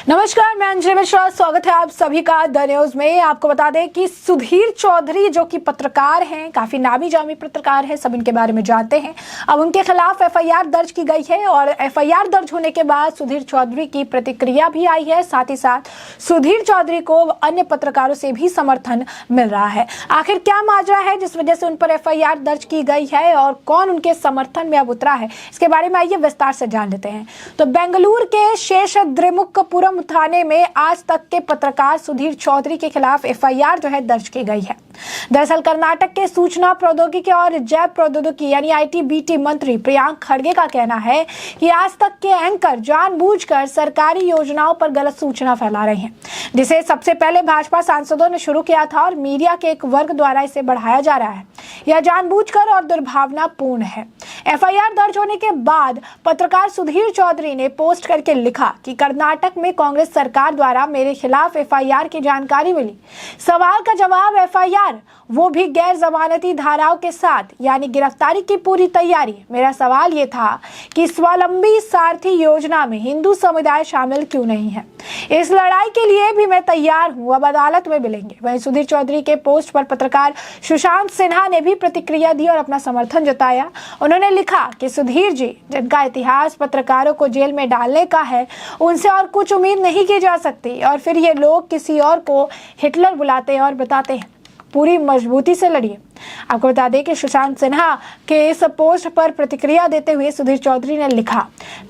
नमस्कार, मैं अंजलि मिश्रा। स्वागत है आप सभी का द न्यूज में। आपको बता दें कि सुधीर चौधरी जो कि पत्रकार हैं, काफी नामी जामी पत्रकार हैं, सब इनके बारे में जानते हैं। अब उनके खिलाफ एफआईआर दर्ज की गई है और एफआईआर दर्ज होने के बाद सुधीर चौधरी की प्रतिक्रिया भी आई है। साथ ही साथ सुधीर चौधरी को अन्य पत्रकारों से भी समर्थन मिल रहा है। आखिर क्या माजरा है जिस वजह से उन पर एफआईआर दर्ज की गई है और कौन उनके समर्थन में अब उतरा है, इसके बारे में आइए विस्तार से जान लेते हैं। तो बेंगलुरु के शेषद्रिमुकपुरम थाने में आज तक के पत्रकार सुधीर चौधरी के खिलाफ एफआईआर जो है दर्ज की गई है। दरअसल कर्नाटक के सूचना प्रौद्योगिकी और जैव प्रौद्योगिकी यानी आईटी-बीटी मंत्री प्रियांक खड़गे का कहना है कि आज तक के एंकर जानबूझकर सरकारी योजनाओं पर गलत सूचना फैला रहे हैं, जिसे सबसे पहले भाजपा सांसदों ने शुरू किया था और मीडिया के एक वर्ग द्वारा इसे बढ़ाया जा रहा है। यह जानबूझकर और दुर्भावनापूर्ण है। एफआईआर दर्ज होने के बाद पत्रकार सुधीर चौधरी ने पोस्ट करके लिखा कि कर्नाटक में कांग्रेस सरकार द्वारा मेरे खिलाफ एफआईआर की जानकारी मिली। सवाल का जवाब एफआईआर, वो भी गैर जमानती धाराओं के साथ, यानी गिरफ्तारी की पूरी तैयारी। मेरा सवाल ये था कि स्वावलंबी सारथी योजना में हिंदू समुदाय शामिल क्यों नहीं है। इस लड़ाई के लिए भी मैं तैयार हूँ, अब अदालत में मिलेंगे। वहीं सुधीर चौधरी के पोस्ट पर पत्रकार सुशांत सिन्हा ने भी प्रतिक्रिया दी और अपना समर्थन जताया। उन्होंने लिखा कि सुधीर जी, जिनका इतिहास पत्रकारों को जेल में डालने का है, उनसे और कुछ उम्मीद नहीं की जा सकती। और फिर ये लोग किसी और को हिटलर बुलाते हैं और बताते हैं पूरी मजबूती से लड़िए। आपको बता दें कि सुशांत सिन्हा के इस पोस्ट पर प्रतिक्रिया देते हुए सुधीर चौधरी ने लिखा,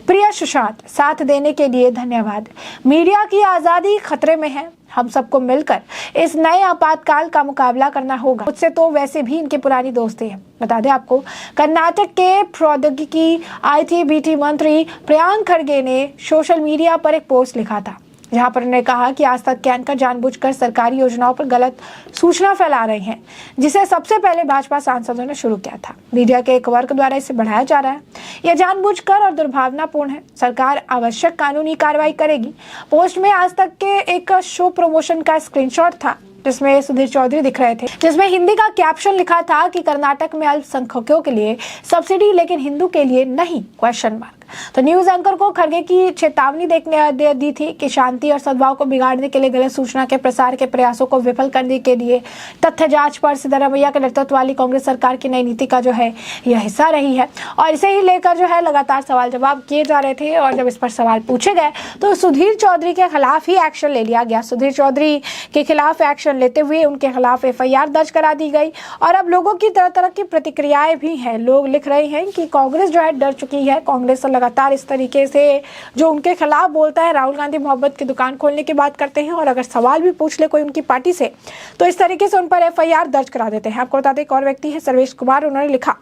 प्रिय सुशांत, साथ देने के लिए धन्यवाद। मीडिया की आज़ादी खतरे में है। हम सबको मिलकर इस नए आपातकाल का मुकाबला करना होगा। मुझसे तो वैसे भी इनकी पुरानी दोस्ती है। बता दें आपको, कर्नाटक के प्रौद्योगिकी आईटी-बीटी मंत्री प्रियांक खड़गे ने सोशल मीडिया पर एक पोस्ट लिखा था, जहां पर उन्होंने कहा कि आज तक के एंकर जानबूझकर सरकारी योजनाओं पर गलत सूचना फैला रहे हैं, जिसे सबसे पहले भाजपा सांसदों ने शुरू किया था। मीडिया के एक वर्ग द्वारा इसे बढ़ाया जा रहा है। यह जानबूझकर और दुर्भावनापूर्ण है। सरकार आवश्यक कानूनी कार्रवाई करेगी। पोस्ट में आज तक के एक शो प्रमोशन का स्क्रीनशॉट था, जिसमें सुधीर चौधरी दिख रहे थे, जिसमें हिंदी का कैप्शन लिखा था कि कर्नाटक में अल्पसंख्यकों के लिए सब्सिडी लेकिन हिंदू के लिए नहीं, क्वेश्चन मार्क। तो न्यूज एंकर को खड़गे की चेतावनी दी थी कि शांति और सद्भाव को बिगाड़ने के लिए गलत सूचना के प्रसार के प्रयासों को विफल करने के लिए तथ्य जांच पर सिद्धरामैया के नेतृत्व वाली कांग्रेस सरकार की नई नीति का जो है यह हिस्सा रही है। और इसे ही लेकर जो है लगातार सवाल जवाब किए जा रहे थे और जब इस पर सवाल पूछे गए तो सुधीर चौधरी के खिलाफ ही एक्शन ले लिया गया। सुधीर चौधरी के खिलाफ एक्शन लेते हुए उनके खिलाफ एफआईआर दर्ज करा दी गई और अब लोगों की तरह तरह की प्रतिक्रियाएं भी हैं। लोग लिख रहे हैं कि कांग्रेस जो है डर चुकी है। कांग्रेस लगातार इस तरीके से जो उनके खिलाफ बोलता है, राहुल गांधी मोहब्बत की दुकान खोलने की बात करते हैं और अगर सवाल भी पूछ ले कोई उनकी पार्टी से तो इस तरीके से उन पर एफआईआर दर्ज करा देते हैं। आपको बता दें एक और व्यक्ति है सर्वेश कुमार, उन्होंने लिखा,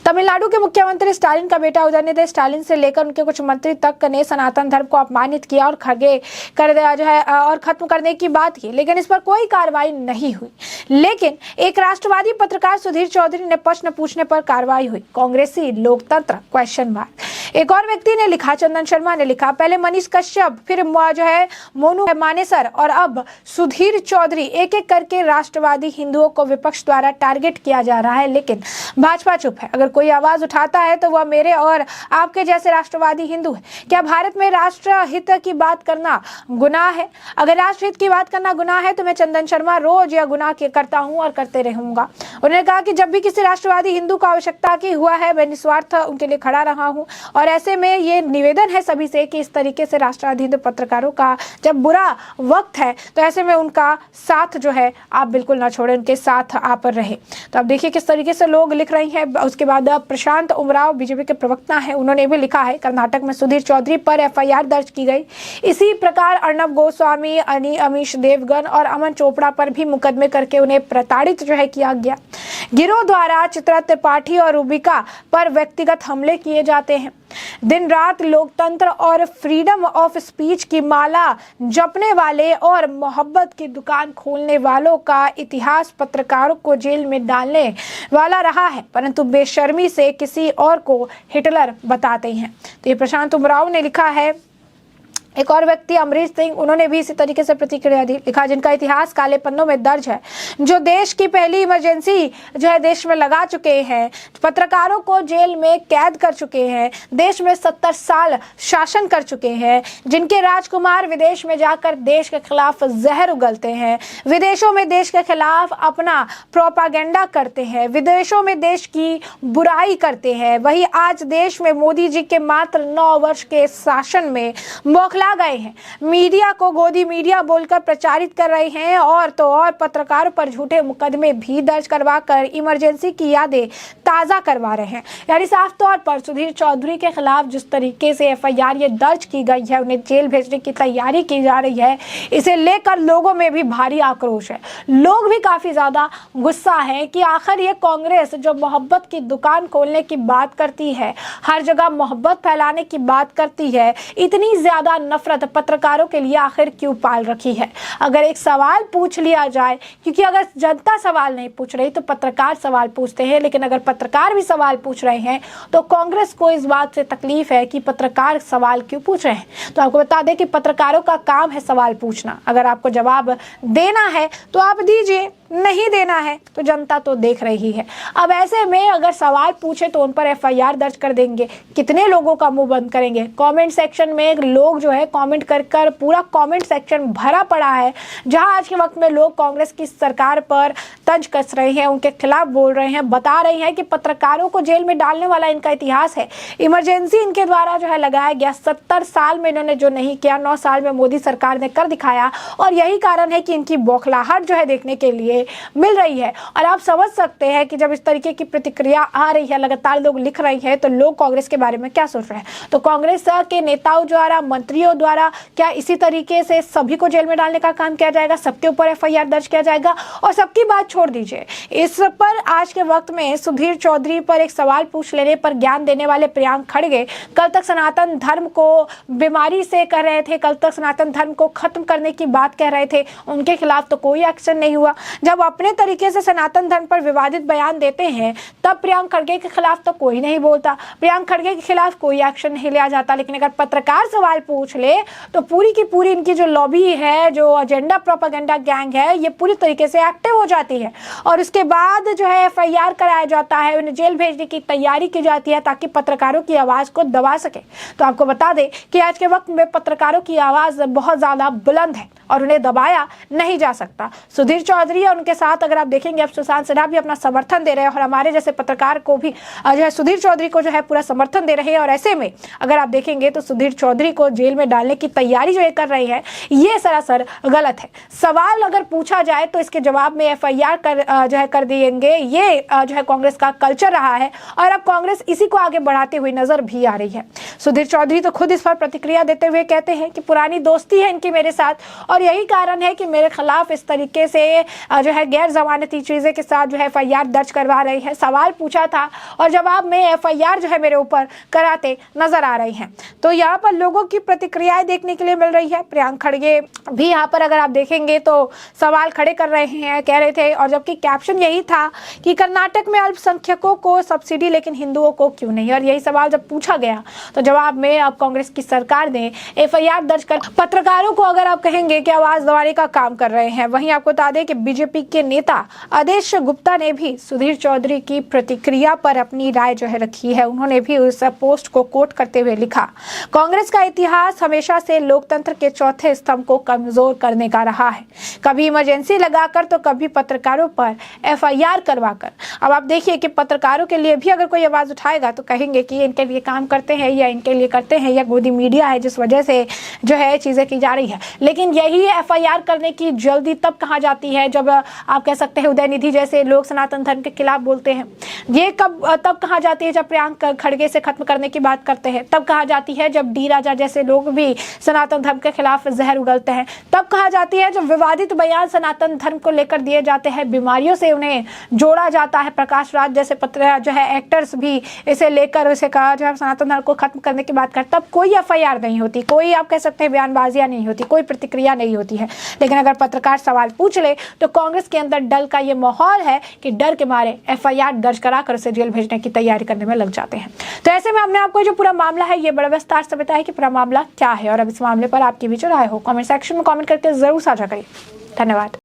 तमिलनाडु के मुख्यमंत्री स्टालिन का बेटा उदयनिधि स्टालिन से लेकर उनके कुछ मंत्री तक ने सनातन धर्म को अपमानित किया और खड़गे कर दिया जो है और खत्म करने की बात की, लेकिन इस पर कोई कार्रवाई नहीं हुई। लेकिन एक राष्ट्रवादी पत्रकार सुधीर चौधरी ने प्रश्न पूछने पर कार्रवाई हुई। कांग्रेसी लोकतंत्र, क्वेश्चन मार्क। एक और व्यक्ति ने लिखा, चंदन शर्मा ने लिखा, पहले मनीष कश्यप, फिर जो है मोनू मानेसर और अब सुधीर चौधरी, एक एक करके राष्ट्रवादी हिंदुओं को विपक्ष द्वारा टारगेट किया जा रहा है, लेकिन भाजपा चुप है। अगर कोई आवाज उठाता है तो वह मेरे और आपके जैसे राष्ट्रवादी हिंदू है। क्या भारत में राष्ट्र हित की बात करना गुनाह है? अगर राष्ट्र हित की बात करना गुनाह है तो मैं चंदन शर्मा रोज यह गुनाह करता हूं और करते रहूंगा। उन्होंने कहा कि जब भी किसी राष्ट्रवादी हिंदू को आवश्यकता की हुआ है, मैं निस्वार्थ उनके लिए खड़ा रहा हूं और ऐसे में ये निवेदन है सभी से कि इस तरीके से राष्ट्रवादी हिंदू पत्रकारों का जब बुरा वक्त है तो ऐसे में उनका साथ जो है आप बिल्कुल ना छोड़ें, उनके साथ आप रहे। तो अब देखिए किस तरीके से लोग लिख रही हैं। उसके बाद प्रशांत उमराव बीजेपी के प्रवक्ता हैं, उन्होंने भी लिखा है, कर्नाटक में सुधीर चौधरी पर एफआईआर दर्ज की गई। इसी प्रकार अर्णब गोस्वामी, अमीश देवगन और अमन चोपड़ा पर भी मुकदमे करके उन्हें प्रताड़ित जो है किया गया। गिरोह द्वारा चित्रा त्रिपाठी और रूबिका पर व्यक्तिगत हमले किए जाते हैं। दिन रात लोकतंत्र और फ्रीडम ऑफ स्पीच की माला जपने वाले और मोहब्बत की दुकान खोलने वालों का इतिहास पत्रकारों को जेल में डालने वाला रहा है, परंतु बेशर्मी से किसी और को हिटलर बताते हैं। तो ये प्रशांत उमराव ने लिखा है एक और व्यक्ति अमरीश सिंह, उन्होंने भी इसी तरीके से प्रतिक्रिया दी, लिखा जिनका इतिहास काले पन्नों में दर्ज है, जो देश की पहली इमरजेंसी जो है देश में लगा चुके हैं, पत्रकारों को जेल में कैद कर चुके हैं, देश में 70 साल शासन कर चुके हैं, जिनके राजकुमार विदेश में जाकर देश के खिलाफ जहर उगलते हैं, विदेशों में देश के खिलाफ अपना प्रोपागेंडा करते हैं, विदेशों में देश की बुराई करते हैं। वही आज देश में मोदी जी के मात्र 9 वर्ष के शासन में बौखला गए हैं, मीडिया को गोदी मीडिया बोलकर प्रचारित कर रहे हैं और तो और पत्रकारों पर झूठे मुकदमे भी दर्ज करवाकर इमरजेंसी की यादें ताजा करवा रहे हैं। यानी साफ तौर पर सुधीर चौधरी के खिलाफ जिस तरीके से एफआईआर ये दर्ज की गई है, उन्हें जेल भेजने की तैयारी की जा रही है, इसे लेकर लोगों में भी भारी आक्रोश है। लोग भी काफी ज्यादा गुस्सा है कि आखिर ये कांग्रेस जो मोहब्बत की दुकान खोलने की बात करती है, हर जगह मोहब्बत फैलाने की बात करती है, इतनी ज्यादा नफरत पत्रकारों के लिए आखिर क्यों पाल रखी है। अगर एक सवाल पूछ लिया जाए, क्योंकि अगर जनता सवाल नहीं पूछ रही तो पत्रकार सवाल पूछते हैं, लेकिन अगर पत्रकार भी सवाल पूछ रहे हैं तो कांग्रेस को इस बात से तकलीफ है कि पत्रकार सवाल क्यों पूछ रहे हैं। तो आपको बता दें कि पत्रकारों का काम है सवाल पूछना, अगर आपको जवाब देना है तो आप दीजिए, नहीं देना है तो जनता तो देख रही है। अब ऐसे में अगर सवाल पूछे तो उन पर एफआईआर दर्ज कर देंगे, कितने लोगों का मुंह बंद करेंगे। कमेंट सेक्शन में लोग जो है कमेंट कर कर पूरा कमेंट सेक्शन भरा पड़ा है, जहां आज के वक्त में लोग कांग्रेस की सरकार पर तंज कस रहे हैं, उनके खिलाफ बोल रहे हैं, बता रहे हैं कि पत्रकारों को जेल में डालने वाला इनका इतिहास है, इमरजेंसी इनके द्वारा जो है लगाया गया, 70 साल में इन्होंने जो नहीं किया 9 साल में मोदी सरकार ने कर दिखाया, और यही कारण है कि इनकी बौखलाहट जो है देखने के लिए मिल रही है। और आप समझ सकते हैं कि जब इस तरीके की प्रतिक्रिया आ रही है, लगातार लोग लिख रहे हैं, तो लोग कांग्रेस के बारे में क्या सोच रहे हैं। तो कांग्रेस के नेताओं द्वारा, मंत्रियों द्वारा क्या इसी तरीके से सभी को जेल में डालने का काम किया जाएगा, सबके ऊपर एफआईआर दर्ज किया जाएगा। और सबकी बात छोड़ दीजिए, इस पर आज के वक्त में सुधीर चौधरी पर एक सवाल पूछ लेने पर ज्ञान देने वाले प्रियांक खड़गे कल तक सनातन धर्म को बीमारी से कर रहे थे, कल तक सनातन धर्म को खत्म करने की बात कह रहे थे, उनके खिलाफ तो कोई एक्शन नहीं हुआ। जब अपने तरीके से सनातन धर्म पर विवादित बयान देते हैं तब प्रियांक खड़गे के खिलाफ तो कोई नहीं बोलता, प्रियांक खड़गे के खिलाफ कोई एक्शन नहीं लिया जाता। लेकिन अगर पत्रकार सवाल पूछ ले तो पूरी की पूरी इनकी जो लॉबी है, जो एजेंडा प्रोपेगेंडा गैंग है, ये पूरी तरीके से एक्टिव हो जाती है और उसके बाद जो है एफआईआर कराया जाता है, उन्हें जेल भेजने की तैयारी की जाती है ताकि पत्रकारों की आवाज को दबा सके। तो आपको बता दें कि आज के वक्त में पत्रकारों की आवाज बहुत ज्यादा बुलंद है और उन्हें दबाया नहीं जा सकता। सुधीर चौधरी और उनके साथ अगर आप देखेंगे, अब सुशांत सिन्हा भी अपना समर्थन दे रहे हैं और हमारे जैसे पत्रकार को भी जो है सुधीर चौधरी को जो है पूरा समर्थन दे रहे हैं। और ऐसे में अगर आप देखेंगे तो सुधीर चौधरी को जेल में डालने की तैयारी जो ये कर रही है, ये सरासर गलत है। सवाल अगर पूछा जाए तो इसके जवाब में एफआईआर जो है कर देंगे, ये जो है कांग्रेस का कल्चर रहा है और अब कांग्रेस इसी को आगे बढ़ाते हुए नजर भी आ रही है। सुधीर चौधरी तो खुद इस पर प्रतिक्रिया देते हुए कहते हैं कि पुरानी दोस्ती है इनकी मेरे साथ और यही कारण है कि मेरे खिलाफ इस तरीके से जो है गैर जमानती चीजें के साथ जो है एफआईआर दर्ज करवा रही है। सवाल पूछा था और जवाब में एफआईआर जो है मेरे ऊपर कराते नजर आ रही हैं। तो यहाँ पर लोगों की प्रतिक्रियाएं देखने के लिए मिल रही है। प्रियांक खड़गे भी यहाँ पर अगर आप देखेंगे तो सवाल खड़े कर रहे हैं, कह रहे थे, और जबकि कैप्शन यही था कि कर्नाटक में अल्पसंख्यकों को सब्सिडी लेकिन हिंदुओं को क्यों नहीं। और यही सवाल जब पूछा गया तो जवाब में अब कांग्रेस की सरकार ने एफआईआर दर्ज कर पत्रकारों को अगर आप कहेंगे कि आवाज दबाने का काम कर रहे हैं। वहीं आपको बता दें कि बीजेपी के नेता आदेश गुप्ता ने भी सुधीर चौधरी की प्रतिक्रिया पर अपनी राय जो है रखी है। उन्होंने भी उस पोस्ट को कोट करते हुए लिखा, कांग्रेस का इतिहास हमेशा से लोकतंत्र के चौथे स्तंभ को कमजोर करने का रहा है, कभी इमरजेंसी लगाकर तो कभी पत्रकारों पर एफआईआर करवाकर। अब आप देखिए कि पत्रकारों के लिए भी अगर कोई आवाज उठाएगा तो कहेंगे कि इनके लिए काम करते हैं या इनके लिए करते हैं या गोदी मीडिया है जिस वजह से जो है चीजें की जा रही है। लेकिन यही एफआईआर करने की जल्दी तब कहा जाती है जब आप कह सकते हैं उदयनिधि जैसे लोग सनातन धर्म के खिलाफ बोलते हैं। ये तब कहा जाती है जब प्रियांक खड़गे से खत्म करने की बात करते हैं, तब कहा जाती है जब डी राजा जैसे लोग भी सनातन धर्म के खिलाफ जहर उगलते हैं, तब कहा जाती है जब विवादित बयान सनातन धर्म को लेकर दिए जाते हैं, बीमारियों से उन्हें जोड़ा जाता है। प्रकाश राज जैसे पत्र जो है एक्टर्स भी इसे लेकर उसे कहा जो है सनातन धर्म को खत्म करने की बात करते, तब कोई एफआईआर नहीं होती, कोई आप कह सकते हैं बयानबाजियां नहीं होती, कोई प्रतिक्रिया नहीं होती है। लेकिन अगर पत्रकार सवाल पूछ ले तो कांग्रेस कांग्रेस के अंदर डर का ये माहौल है कि डर के मारे FIR दर्ज कराकर उसे जेल भेजने की तैयारी करने में लग जाते हैं। तो ऐसे में हमने आपको जो पूरा मामला है ये बड़ा विस्तार से बताया कि पूरा मामला क्या है, और अब इस मामले पर आपकी भी जो राय हो कमेंट सेक्शन में कमेंट करके जरूर साझा करिए। धन्यवाद।